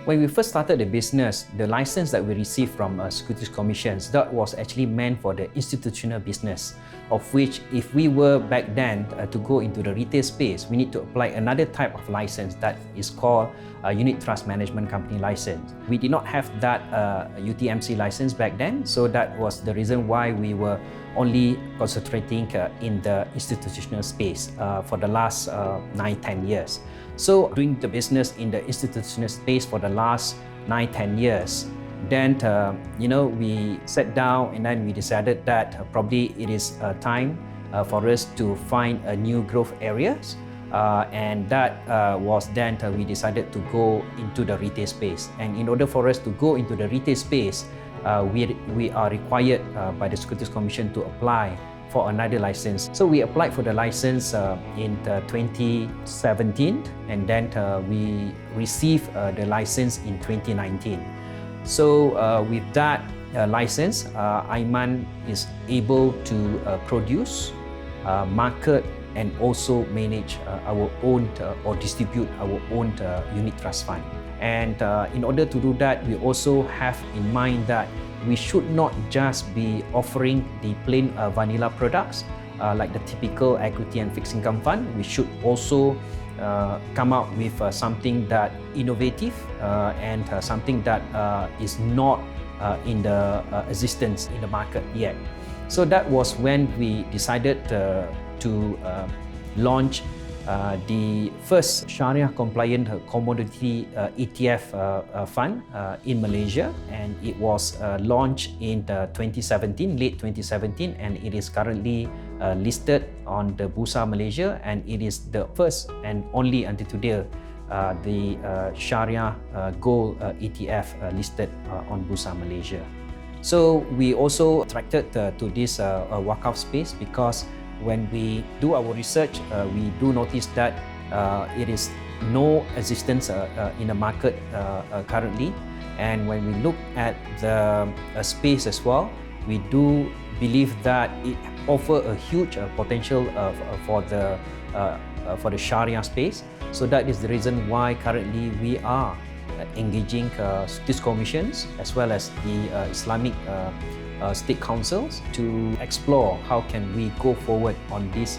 When we first started the business, the license that we received from Securities Commissions, that was actually meant for the institutional business, of which if we were back then to go into the retail space, we need to apply another type of license that is called a Unit Trust Management Company license. We did not have that UTMC license back then, so that was the reason why we were only concentrating in the institutional space for the last 9-10 years. So doing the business in the institutional space for the last 9-10 years, then we sat down and then we decided that probably it is time for us to find a new growth areas, and that was then we decided to go into the retail space. And in order for us to go into the retail space, we are required by the Securities Commission to apply for another license. So we applied for the license in 2017, and then we received the license in 2019. So with that license, AIIMAN is able to produce, market, and also manage our own or distribute our own unit trust fund. And in order to do that, we also have in mind that we should not just be offering the plain vanilla products like the typical equity and fixed income fund. We should also come out with something that innovative and something that is not in the existence in the market yet. So that was when we decided to launch the first Shariah compliant commodity ETF fund in Malaysia, and it was launched in 2017, late 2017, and it is currently listed on the Bursa Malaysia, and it is the first and only until today the Shariah Gold ETF listed on Bursa Malaysia. So we also attracted to this wakaf space because when we do our research, we do notice that it is no existence in the market currently. And when we look at the space as well, we do believe that it offers a huge potential for the Sharia space. So that is the reason why currently we are engaging Securities Commissions as well as the Islamic state councils to explore how can we go forward on these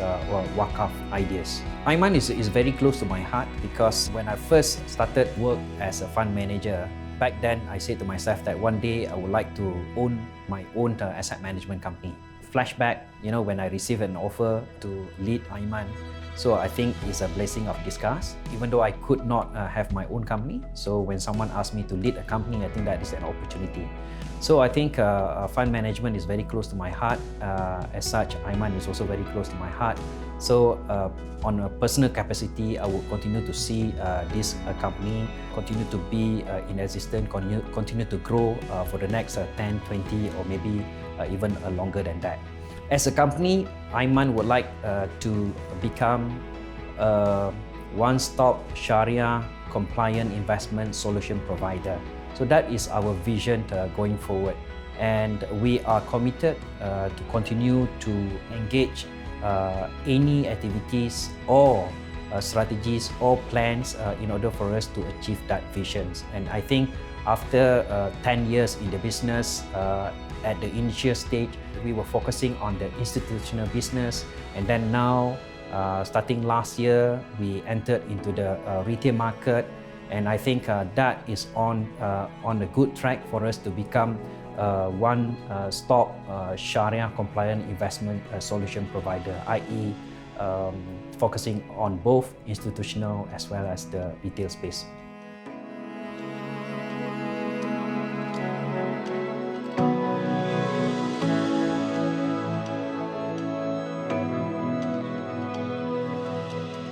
wakaf ideas. AIIMAN is very close to my heart because when I first started work as a fund manager, back then I said to myself that one day I would like to own my own asset management company. Flashback, when I received an offer to lead AIIMAN, so I think it's a blessing of disguise. Even though I could not have my own company, so when someone asked me to lead a company, I think that is an opportunity. So I think fund management is very close to my heart. As such, AIIMAN is also very close to my heart. So on a personal capacity, I will continue to see this company continue to be in existence, continue to grow for the next 10, 20, or maybe even longer than that. As a company, AIIMAN would like to become a one-stop Sharia compliant investment solution provider. So that is our vision going forward, and we are committed to continue to engage any activities or strategies or plans in order for us to achieve that visions. And I think after 10 years in the business, at the initial stage, we were focusing on the institutional business, and then now, starting last year, we entered into the retail market. And I think that is on a good track for us to become one-stop Sharia compliant investment solution provider, i.e. Focusing on both institutional as well as the retail space.